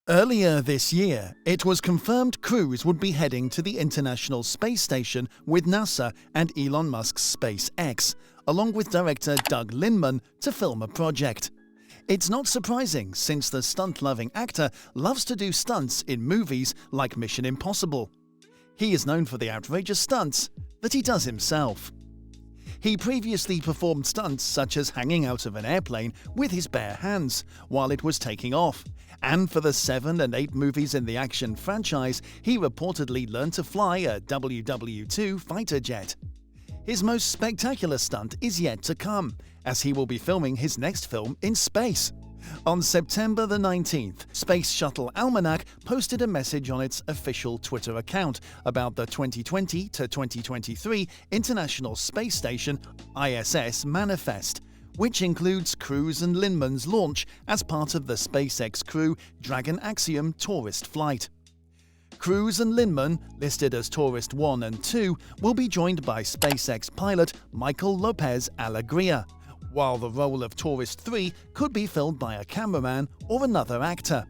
Earlier this year, it was confirmed crews would be heading to the International Space Station with NASA and Elon Musk's SpaceX, along with director Doug Linman, to film a project. It's not surprising, since the stunt-loving actor loves to do stunts in movies like Mission Impossible. He is known for the outrageous stunts that he does himself. He previously performed stunts such as hanging out of an airplane with his bare hands while it was taking off, and for the 7 and 8 movies in the action franchise, he reportedly learned to fly a WW-2 fighter jet. His most spectacular stunt is yet to come, as he will be filming his next film in space. On September the 19th, Space Shuttle Almanac posted a message on its official Twitter account about the 2020 to 2023 International Space Station ISS manifest, which includes Cruz and Linman's launch as part of the SpaceX Crew Dragon Axiom tourist flight. Cruz and Linman, listed as Tourist 1 and 2, will be joined by SpaceX pilot Michael Lopez Alegria, while the role of Tourist 3 could be filled by a cameraman or another actor.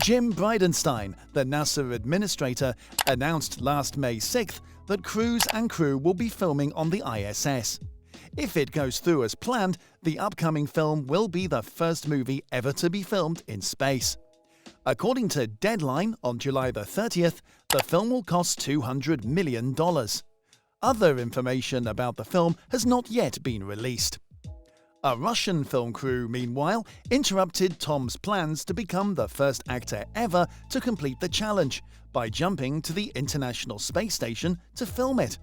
Jim Bridenstine, the NASA administrator, announced last May 6th that Cruz and crew will be filming on the ISS. If it goes through as planned, the upcoming film will be the first movie ever to be filmed in space. According to Deadline, on July the 30th, the film will cost $200 million. Other information about the film has not yet been released. A Russian film crew, meanwhile, interrupted Tom's plans to become the first actor ever to complete the challenge by jumping to the International Space Station to film it.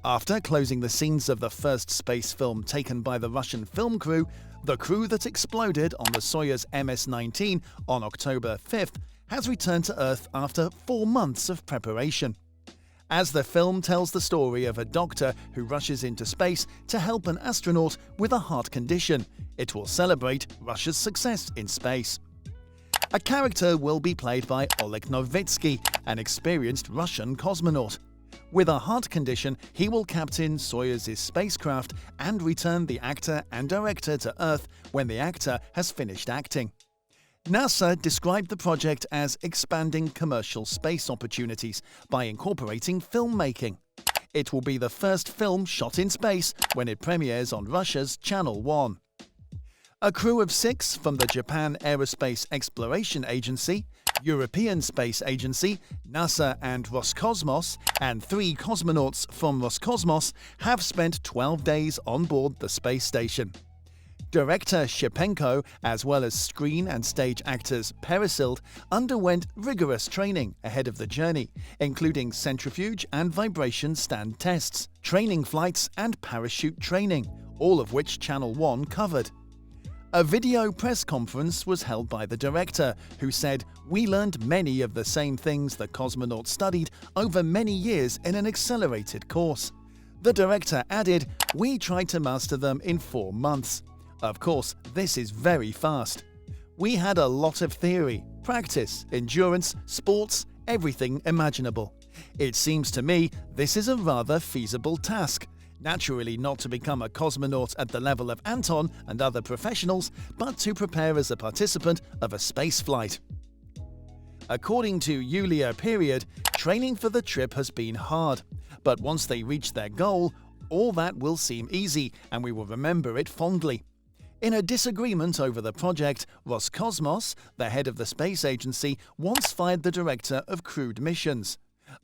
After closing the scenes of the first space film taken by the Russian film crew, the crew that exploded on the SOYUZ MS-19 on October 5th has returned to Earth after 4 months of preparation. As the film tells the story of a doctor who rushes into space to help an astronaut with a heart condition, it will celebrate Russia's success in space. A character will be played by Oleg Novitsky, an experienced Russian cosmonaut. With a heart condition, he will captain Soyuz's spacecraft and return the actor and director to Earth when the actor has finished acting. NASA described the project as expanding commercial space opportunities by incorporating filmmaking. It will be the first film shot in space when it premieres on Russia's Channel 1. A crew of 6 from the Japan Aerospace Exploration Agency, European Space Agency, NASA and ROSCOSMOS, and 3 cosmonauts from ROSCOSMOS have spent 12 days on board the space station. Director Shipenko, as well as screen and stage actors Peresild, underwent rigorous training ahead of the journey, including centrifuge and vibration stand tests, training flights and parachute training, all of which Channel 1 covered. A video press conference was held by the director, who said, "We learned many of the same things the cosmonauts studied over many years in an accelerated course." The director added, "We tried to master them in 4 months. Of course, this is very fast. We had a lot of theory, practice, endurance, sports, everything imaginable. It seems to me this is a rather feasible task. Naturally not to become a cosmonaut at the level of Anton and other professionals, but to prepare as a participant of a spaceflight." According to Yulia Period, training for the trip has been hard, but once they reach their goal, all that will seem easy and we will remember it fondly. In a disagreement over the project, Roscosmos, the head of the space agency, once fired the director of crewed missions.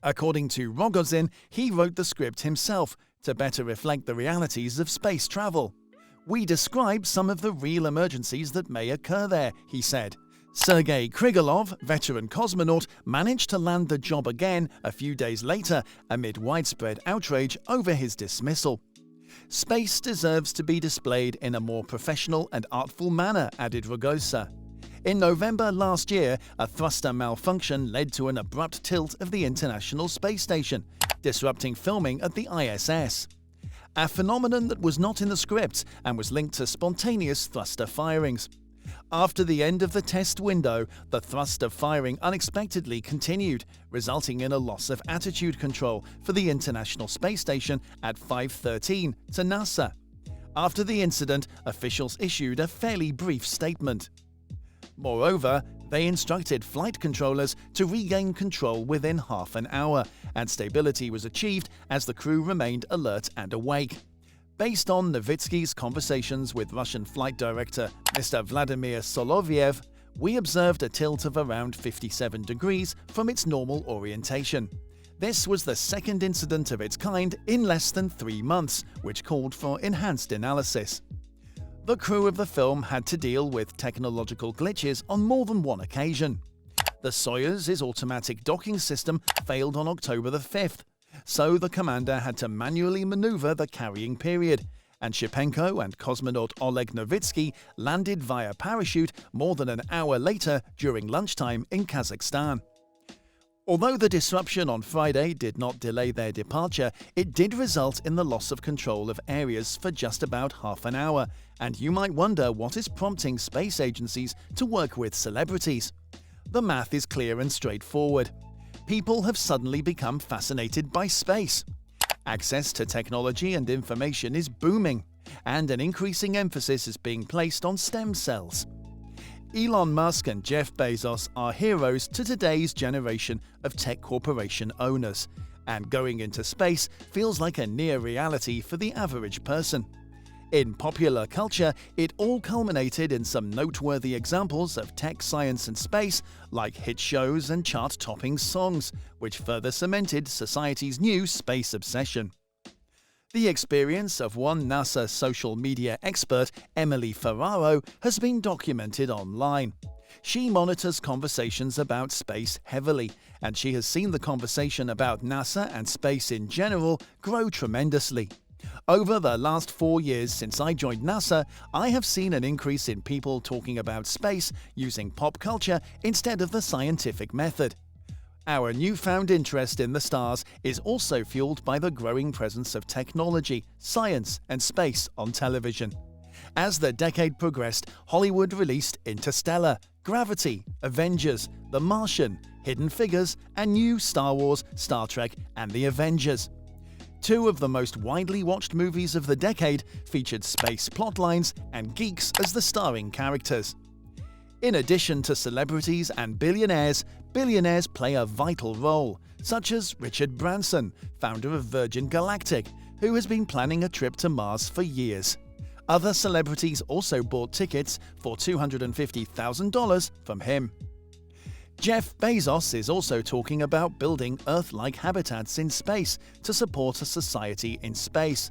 According to Rogozin, he wrote the script himself to better reflect the realities of space travel. "We describe some of the real emergencies that may occur there," he said. SERGEY KRIEGELEV, veteran cosmonaut, managed to land the job again a few days later amid widespread outrage over his dismissal. "Space deserves to be displayed in a more professional and artful manner," added Rogosa. In November last year, a thruster malfunction led to an abrupt tilt of the International Space Station, disrupting filming at the ISS. A phenomenon that was not in the script and was linked to spontaneous thruster firings. After the end of the test window, the thruster firing unexpectedly continued, resulting in a loss of attitude control for the International Space Station at 5:13 to NASA. After the incident, officials issued a fairly brief statement. Moreover, They instructed flight controllers to regain control within half an hour, and stability was achieved as the crew remained alert and awake. Based on Novitsky's conversations with Russian flight director Mr. Vladimir Soloviev, we observed a tilt of around 57 degrees from its normal orientation. This was the second incident of its kind in less than 3 months, which called for enhanced analysis. The crew of the film had to deal with technological glitches on more than one occasion. The SOYUZ's automatic docking system failed on October the 5th, so the commander had to manually maneuver the carrying period, and Shipenko and cosmonaut Oleg Novitsky landed via parachute more than an hour later during lunchtime in Kazakhstan. Although the disruption on Friday did not delay their departure, it did result in the loss of control of areas for just about half an hour, and you might wonder what is prompting space agencies to work with celebrities. The math is clear and straightforward. People have suddenly become fascinated by space. Access to technology and information is booming, and an increasing emphasis is being placed on stem cells. Elon Musk and Jeff Bezos are heroes to today's generation of tech corporation owners, and going into space feels like a near reality for the average person. In popular culture, it all culminated in some noteworthy examples of tech, science and space, like hit shows and chart-topping songs, which further cemented society's new space obsession. The experience of one NASA social media expert, Emily Ferraro, has been documented online. She monitors conversations about space heavily, and she has seen the conversation about NASA and space in general grow tremendously. Over the last 4 years since I joined NASA, I have seen an increase in people talking about space using pop culture instead of the scientific method. Our newfound interest in the stars is also fueled by the growing presence of technology, science, and space on television. As the decade progressed, Hollywood released Interstellar, Gravity, Avengers, The Martian, Hidden Figures, and new Star Wars, Star Trek, and The Avengers. 2 of the most widely watched movies of the decade featured space plotlines and geeks as the starring characters. In addition to celebrities and billionaires play a vital role, such as Richard Branson, founder of Virgin Galactic, who has been planning a trip to Mars for years. Other celebrities also bought tickets for $250,000 from him. Jeff Bezos is also talking about building Earth-like habitats in space to support a society in space.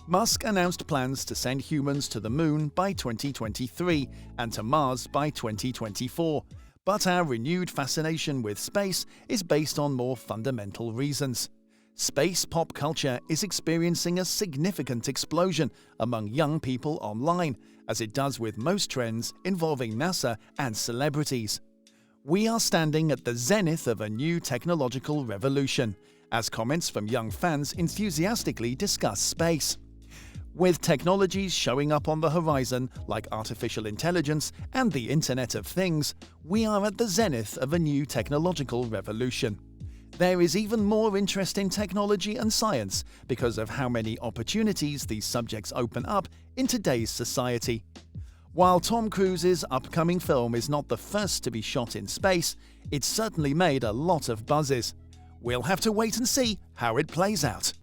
Musk announced plans to send humans to the Moon by 2023 and to Mars by 2024. But our renewed fascination with space is based on more fundamental reasons. Space pop culture is experiencing a significant explosion among young people online, as it does with most trends involving NASA and celebrities. We are standing at the zenith of a new technological revolution, as comments from young fans enthusiastically discuss space. With technologies showing up on the horizon like artificial intelligence and the Internet of Things, we are at the zenith of a new technological revolution. There is even more interest in technology and science because of how many opportunities these subjects open up in today's society. While Tom Cruise's upcoming film is not the first to be shot in space, it's certainly made a lot of buzzes. We'll have to wait and see how it plays out.